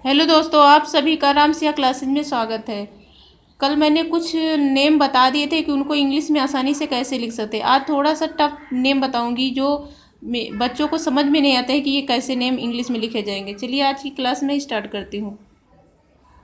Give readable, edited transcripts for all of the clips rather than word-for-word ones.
Hello दोस्तों, आप सभी का रामसिया क्लासेज में स्वागत है। कल मैंने कुछ नेम बता दिए थे कि उनको इंग्लिश में आसानी से कैसे लिख सकते हैं। आज थोड़ा सा टफ नेम बताऊंगी जो बच्चों को समझ में नहीं आता है कि ये कैसे नेम इंग्लिश में लिखे जाएंगे। चलिए आज की क्लास में स्टार्ट करती हूँ।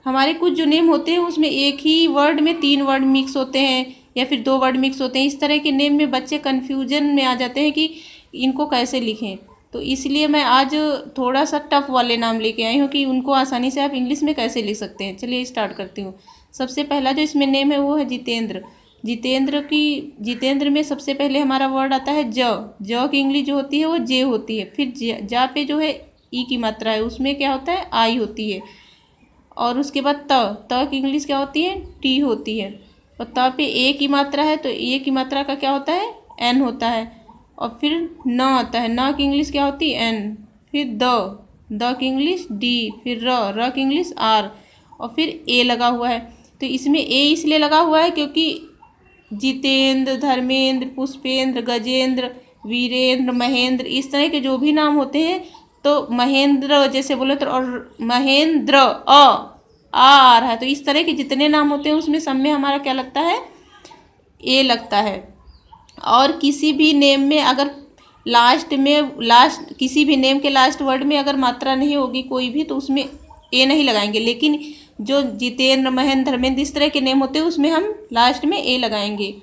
हमारे कुछ जो नेम होते हैं उसमें एक ही वर्ड में 3 वर्ड मिक्स होते हैं या फिर 2 वर्ड मिक्स होते हैं। इस तरह के नेम में बच्चे कन्फ्यूजन में आ जाते हैं कि इनको कैसे लिखें। तो इसलिए मैं आज थोड़ा सा टफ वाले नाम लेके आई हूँ कि उनको आसानी से आप इंग्लिश में कैसे लिख सकते हैं। चलिए स्टार्ट करती हूँ। सबसे पहला जो इसमें नेम है वो है जितेंद्र। जितेंद्र में सबसे पहले हमारा वर्ड आता है ज की इंग्लिश जो होती है वो जे होती है। फिर जा पे जो है ई की मात्रा है, उसमें क्या होता है आई होती है। और उसके बाद त की इंग्लिश क्या होती है टी होती है। और त पे ए की मात्रा है तो ए की मात्रा का क्या होता है एन होता है। और फिर न आता है, न की इंग्लिश क्या होती है एन। फिर द की इंग्लिश डी। फिर र की इंग्लिश आर। और फिर ए लगा हुआ है। तो इसमें ए इसलिए लगा हुआ है क्योंकि जितेंद्र, धर्मेंद्र, पुष्पेंद्र, गजेंद्र, वीरेंद्र, महेंद्र इस तरह के जो भी नाम होते हैं तो महेंद्र जैसे बोले तो, और महेंद्र आ रहा है, तो इस तरह के जितने नाम होते हैं उसमें सब में हमारा क्या लगता है ए लगता है। और किसी भी नेम में अगर लास्ट किसी भी नेम के लास्ट वर्ड में अगर मात्रा नहीं होगी कोई भी तो उसमें ए नहीं लगाएंगे। लेकिन जो जितेंद्र, महेंद्र, धर्मेंद्र इस तरह के नेम होते हैं उसमें हम लास्ट में ए लगाएंगे।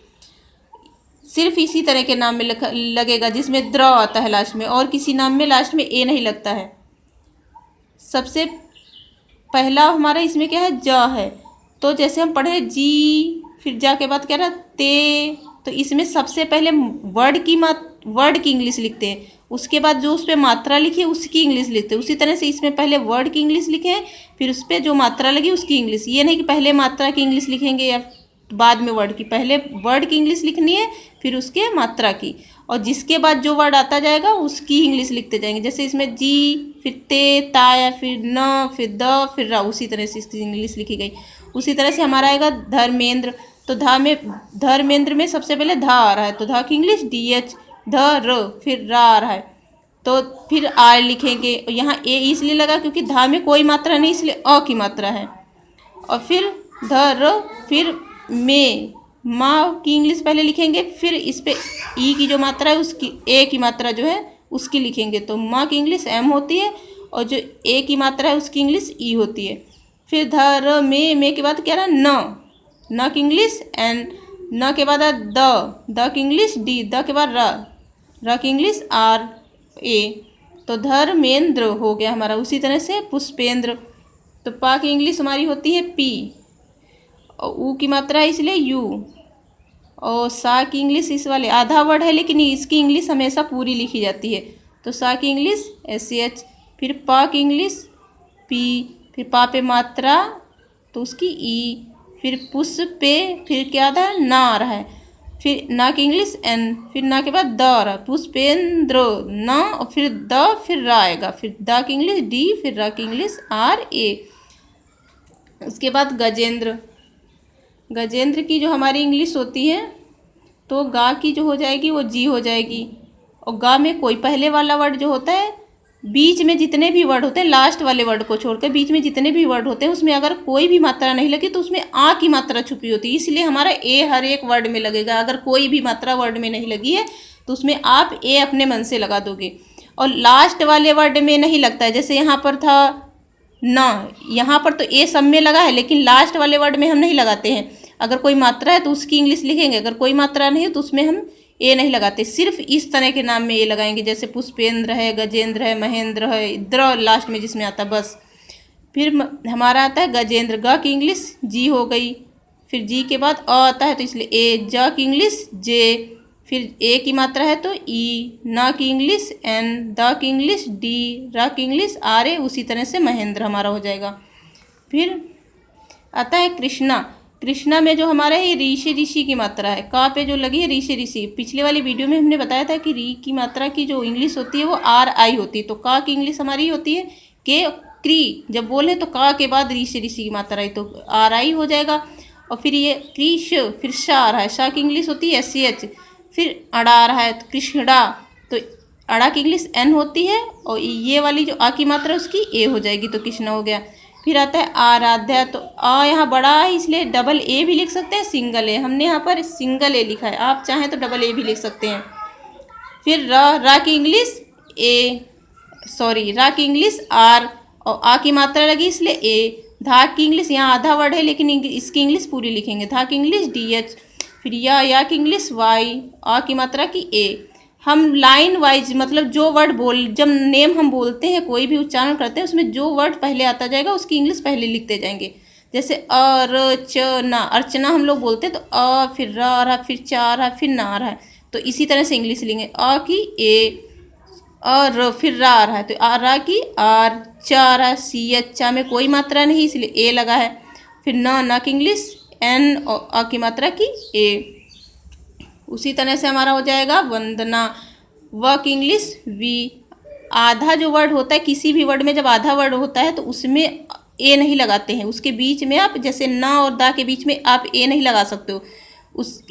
सिर्फ इसी तरह के नाम में लगेगा जिसमें द्र आता है लास्ट में, और किसी नाम में लास्ट में ए नहीं लगता है। सबसे पहला हमारा इसमें क्या है ज है। तो जैसे हम पढ़े जी, फिर जा के बाद क्या रहा ते, तो इसमें सबसे पहले वर्ड की इंग्लिश लिखते हैं, उसके बाद जो उस पर मात्रा लिखी है उसकी इंग्लिश लिखते हैं। उसी तरह से इसमें पहले वर्ड की इंग्लिश लिखे फिर उस पर जो मात्रा लगी उसकी इंग्लिश। ये नहीं कि पहले मात्रा की इंग्लिश लिखेंगे या बाद में वर्ड की। पहले वर्ड की इंग्लिश लिखनी है फिर उसके मात्रा की, और जिसके बाद जो वर्ड आता जाएगा उसकी इंग्लिश लिखते जाएंगे। जैसे इसमें जी, फिर ते, ताया, फिर न, फिर द, फिर रा, उसी तरह से इसकी इंग्लिश लिखी गई। उसी तरह से हमारा आएगा धर्मेंद्र। तो धर्मेंद्र में सबसे पहले धा आ रहा है तो धा की इंग्लिश डी एच, ध र, फिर रा आ रहा है तो फिर आर लिखेंगे। यहाँ ए इसलिए लगा क्योंकि धा में कोई मात्रा नहीं इसलिए अ की मात्रा है। और फिर ध र, फिर में माँ की इंग्लिश पहले लिखेंगे, फिर इस पे ई की जो मात्रा है उसकी ए की मात्रा जो है उसकी लिखेंगे। तो माँ की इंग्लिश एम होती है और जो ए की मात्रा है उसकी इंग्लिश ई होती है। फिर ध र में के बाद क्या रहा न की इंग्लिश एन, न के बाद द की इंग्लिश डी, द के बाद र की इंग्लिश आर ए। तो धर्मेंद्र हो गया हमारा। उसी तरह से पुष्पेंद्र, तो पा की इंग्लिश हमारी होती है पी और ऊ की मात्रा है इसलिए यू। और सा की इंग्लिश इस वाले आधा वर्ड है लेकिन इसकी इंग्लिश हमेशा पूरी लिखी जाती है तो सा की इंग्लिश एस सी एच। फिर पा की इंग्लिश पी, फिर पा पे मात्रा तो उसकी ई। फिर पुष्प पे फिर क्या था ना आ रहा है, फिर ना की इंग्लिश एन, फिर ना के बाद द आ रहा है पुष्पेंद्र न, और फिर द, फिर रा आएगा, फिर द की इंग्लिश डी, फिर रा की इंग्लिश आर ए। उसके बाद गजेंद्र की जो हमारी इंग्लिश होती है तो गा की जो हो जाएगी वो जी हो जाएगी। और गा में कोई पहले वाला वर्ड जो होता है, बीच में जितने भी वर्ड होते हैं लास्ट वाले वर्ड को छोड़कर बीच में जितने भी वर्ड होते हैं उसमें अगर कोई भी मात्रा नहीं लगी तो उसमें आ की मात्रा छुपी होती है, इसलिए हमारा ए हर एक वर्ड में लगेगा। अगर कोई भी मात्रा वर्ड में नहीं लगी है तो उसमें आप ए अपने मन से लगा दोगे। और लास्ट वाले वर्ड में नहीं लगता है, जैसे यहाँ पर था ना, यहाँ पर तो ए सब में लगा है लेकिन लास्ट वाले वर्ड में हम नहीं लगाते हैं। अगर कोई मात्रा है तो उसकी इंग्लिश लिखेंगे, अगर कोई मात्रा नहीं है तो उसमें हम ए नहीं लगाते। सिर्फ इस तरह के नाम में ए लगाएंगे, जैसे पुष्पेंद्र है, गजेंद्र है, महेंद्र है, द्र लास्ट में जिसमें आता बस। फिर हमारा आता है गजेंद्र, ग की इंग्लिश जी हो गई, फिर जी के बाद अ आता है तो इसलिए ए, ज की इंग्लिश जे, फिर ए की मात्रा है तो ई, न की इंग्लिश एन, द की इंग्लिश डी, र की इंग्लिश आर ए। उसी तरह से महेंद्र हमारा हो जाएगा। फिर आता है कृष्णा में जो हमारा है ऋषि की मात्रा है, का पे जो लगी है ऋषि। पिछले वाली वीडियो में हमने बताया था कि री की मात्रा की जो इंग्लिश होती है वो आर आई होती है, तो का की इंग्लिश हमारी होती है के क्री। जब बोले तो का के बाद ऋषि की मात्रा आई तो आर आई हो जाएगा। और फिर ये कृष, फिर शा आ रहा है, शा की इंग्लिश होती है एस सी एच। फिर अड़ा आ रहा है तो कृष्णा, तो अड़ा की इंग्लिश एन होती है और ये वाली जो आ की मात्रा उसकी ए हो जाएगी तो कृष्णा हो गया। फिर आता है आराध्या, तो आ यहाँ बड़ा है इसलिए डबल ए भी लिख सकते हैं, सिंगल ए, हमने यहाँ पर सिंगल ए लिखा है, आप चाहें तो डबल ए भी लिख सकते हैं। फिर रा की इंग्लिश ए, सॉरी रा की इंग्लिश आर, और आ की मात्रा लगी इसलिए ए। धा की इंग्लिश, यहाँ आधा वर्ड है लेकिन इसकी इंग्लिश पूरी लिखेंगे, धा की इंग्लिश डी एच। फिर या की इंग्लिश वाई, आ की मात्रा की ए। हम लाइन वाइज मतलब जो वर्ड जब नेम हम बोलते हैं कोई भी उच्चारण करते हैं उसमें जो वर्ड पहले आता जाएगा उसकी इंग्लिश पहले लिखते जाएंगे। जैसे अर्चना, अर्चना हम लोग बोलते हैं तो अ, फिर रहा, फिर चा रहा, फिर ना रहा है, तो इसी तरह से इंग्लिश लिखेंगे। अ की ए, और फिर रा आ रहा है तो आ रा की आर, चा रहा, सी एच, चा में कोई मात्रा नहीं इसलिए ए लगा है। फिर ना की इंग्लिश एन, और आ की मात्रा की ए। उसी तरह से हमारा हो जाएगा वंदना, व की इंग्लिश वी। आधा जो वर्ड होता है किसी भी वर्ड में, जब आधा वर्ड होता है तो उसमें ए नहीं लगाते हैं, उसके बीच में आप जैसे ना और दा के बीच में आप ए नहीं लगा सकते हो,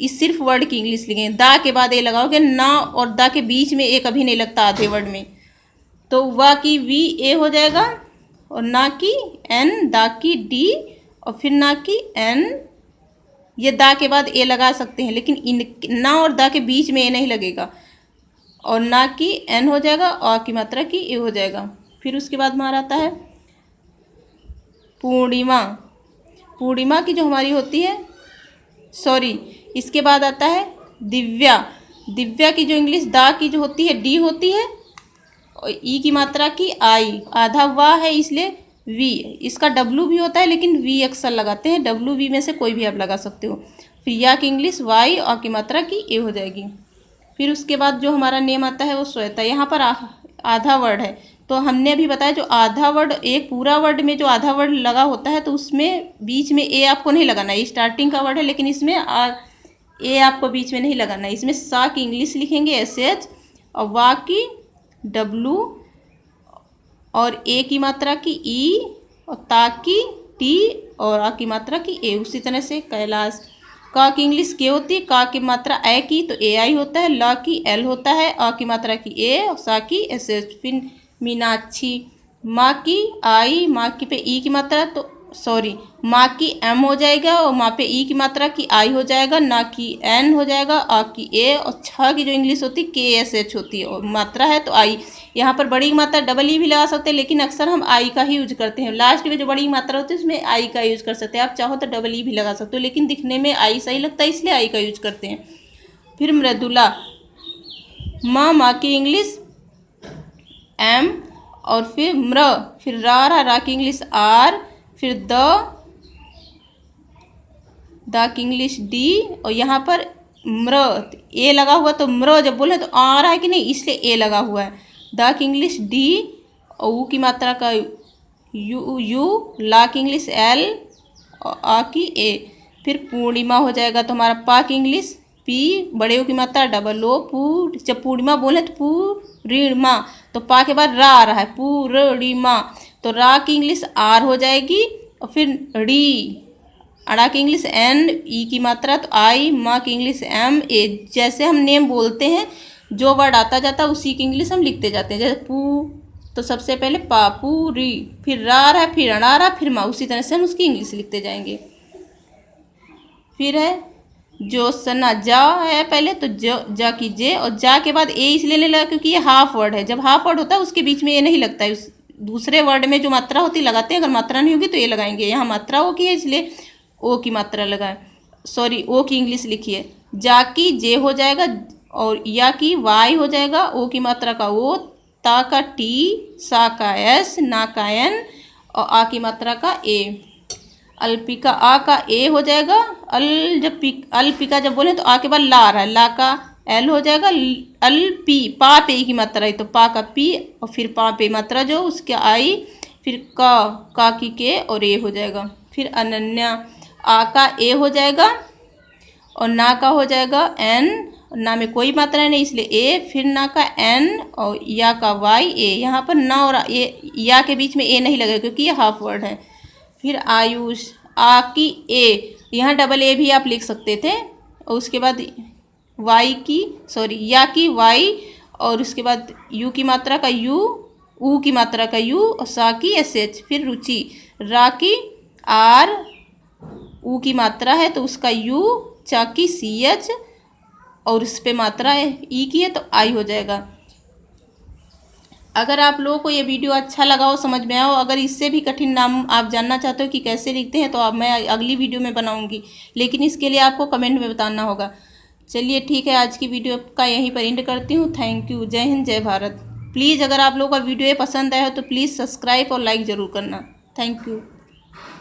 इस सिर्फ वर्ड की इंग्लिश लिखेंगे। दा के बाद ए लगाओगे, ना और दा के बीच में ए कभी नहीं लगता आधे वर्ड में, तो वा की वी ए हो जाएगा, और ना की एन, दा की डी, और फिर ना की एन। ये दा के बाद ए लगा सकते हैं लेकिन इन ना और दा के बीच में ए नहीं लगेगा, और ना की एन हो जाएगा, और की मात्रा की ए हो जाएगा। फिर उसके बाद हमारा आता है पूर्णिमा। पूर्णिमा की जो हमारी होती है, सॉरी इसके बाद आता है दिव्या। दिव्या की जो इंग्लिश दा की जो होती है डी होती है, और ई की मात्रा की आई, आधा वाह है इसलिए वी, इसका डब्लू भी होता है लेकिन वी अक्सर लगाते हैं, डब्लू वी में से कोई भी आप लगा सकते हो। फिर या की इंग्लिश वाई, और की मात्रा की ए हो जाएगी। फिर उसके बाद जो हमारा नेम आता है वो श्वेता। यहाँ पर आधा वर्ड है, तो हमने अभी बताया जो आधा वर्ड, एक पूरा वर्ड में जो आधा वर्ड लगा होता है तो उसमें बीच में ए आपको नहीं लगाना, ये स्टार्टिंग का वर्ड है लेकिन इसमें ए आपको बीच में नहीं लगाना है। इसमें सा की इंग्लिश लिखेंगे एस एच, और वा की डब्लू, और ए की मात्रा की ई, और ता की टी, और आ की मात्रा की ए। उसी तरह से कैलाश। का की इंग्लिश के होती है, का की मात्रा ए की तो ए आई होता है, ला की एल होता है, आ की मात्रा की ए, और सा की एस एच। फिर मीनाक्षी, माँ की आई, माँ की पे ई की मात्रा तो सॉरी माँ की एम हो जाएगा, और माँ पे ई की मात्रा की आई हो जाएगा, ना की एन हो जाएगा, आ की ए, और छः की जो इंग्लिश होती है के एस एच होती है, और मात्रा है तो आई। यहाँ पर बड़ी मात्रा डबल ई भी लगा सकते हैं लेकिन अक्सर हम आई का ही यूज करते हैं, लास्ट में जो बड़ी मात्रा होती है उसमें आई का यूज कर सकते हैं, आप चाहो तो डबल ई भी लगा सकते हो लेकिन दिखने में आई सही लगता है इसलिए आई का यूज करते हैं। फिर मृदुला, माँ की इंग्लिश एम, और फिर फिर रा की इंग्लिश आर, फिर द की इंग्लिश डी, और यहाँ पर ए लगा हुआ तो जब बोले तो आ रहा है कि नहीं इसलिए ए लगा हुआ है। द की इंग्लिश डी, और ऊ की मात्रा का यू, ला की इंग्लिश एल, और आ की ए। फिर पूर्णिमा हो जाएगा तो हमारा पा की इंग्लिश पी, बड़े ओ की मात्रा डबल ओ, जब पूर्णिमा बोले तो पूर्णिमा, तो पा के बाद रा आ रहा है पूर्णिमा, तो रा की इंग्लिश आर हो जाएगी, और फिर डी, अड़ा की इंग्लिश एन, ई की मात्रा तो आई, माँ की इंग्लिश एम ए। जैसे हम नेम बोलते हैं जो वर्ड आता जाता है उसी की इंग्लिश हम लिखते जाते हैं। जैसे पू तो सबसे पहले पा, पूरी, फिर रा रहा, फिर अड़ा रहा, फिर माँ, उसी तरह से हम उसकी इंग्लिश लिखते जाएंगे। फिर है जोसना, जा है पहले तो जा की जे, और जा के बाद ए इसलिए नहीं लगा क्योंकि ये हाफ वर्ड है, जब हाफ वर्ड होता है उसके बीच में ए नहीं लगता है, उस दूसरे वर्ड में जो मात्रा होती है लगाते हैं, अगर मात्रा नहीं होगी तो ए लगाएंगे। यहाँ मात्रा ओ की है इसलिए ओ की मात्रा लगाए, सॉरी ओ की इंग्लिश लिखिए। जा की जे हो जाएगा, और या की वाई हो जाएगा, ओ की मात्रा का ओ, ता का टी, सा का एस, ना का एन, और आ की मात्रा का ए। अल्पिका, आ का ए हो जाएगा, अल्पिका जब बोले तो आ के बाद ला आ रहा है, ला का एल हो जाएगा, अल्पी, पा पे की मात्रा है तो पा का पी, और फिर पा पे मात्रा जो उसके आई, फिर का की के, और ए हो जाएगा। फिर अनन्या, आ का ए हो जाएगा, और ना का हो जाएगा एन, ना में कोई मात्रा नहीं इसलिए ए, फिर ना का एन, और या का वाई ए। यहाँ पर ना और ए, या के बीच में ए नहीं लगेगा क्योंकि ये हाफ वर्ड है। फिर आयुष, आ की ए, यहाँ डबल ए भी आप लिख सकते थे, और उसके बाद वाई की, सॉरी या की वाई, और उसके बाद यू की मात्रा का यू, ऊ की मात्रा का यू और सा की SH। फिर रुचि, रा की R, ऊ की मात्रा है तो उसका यू, चा की CH और उस पे मात्रा है ई की है तो आई हो जाएगा। अगर आप लोगों को ये वीडियो अच्छा लगा हो, समझ में आया हो, अगर इससे भी कठिन नाम आप जानना चाहते हो कि कैसे लिखते हैं तो अब मैं अगली वीडियो में बनाऊंगी, लेकिन इसके लिए आपको कमेंट में बताना होगा। चलिए ठीक है, आज की वीडियो का यहीं पर एंड करती हूँ। Thank you. जय हिंद, जय भारत। प्लीज़ अगर आप लोगों का वीडियो ये पसंद आया हो तो प्लीज़ सब्सक्राइब और लाइक ज़रूर करना। Thank you.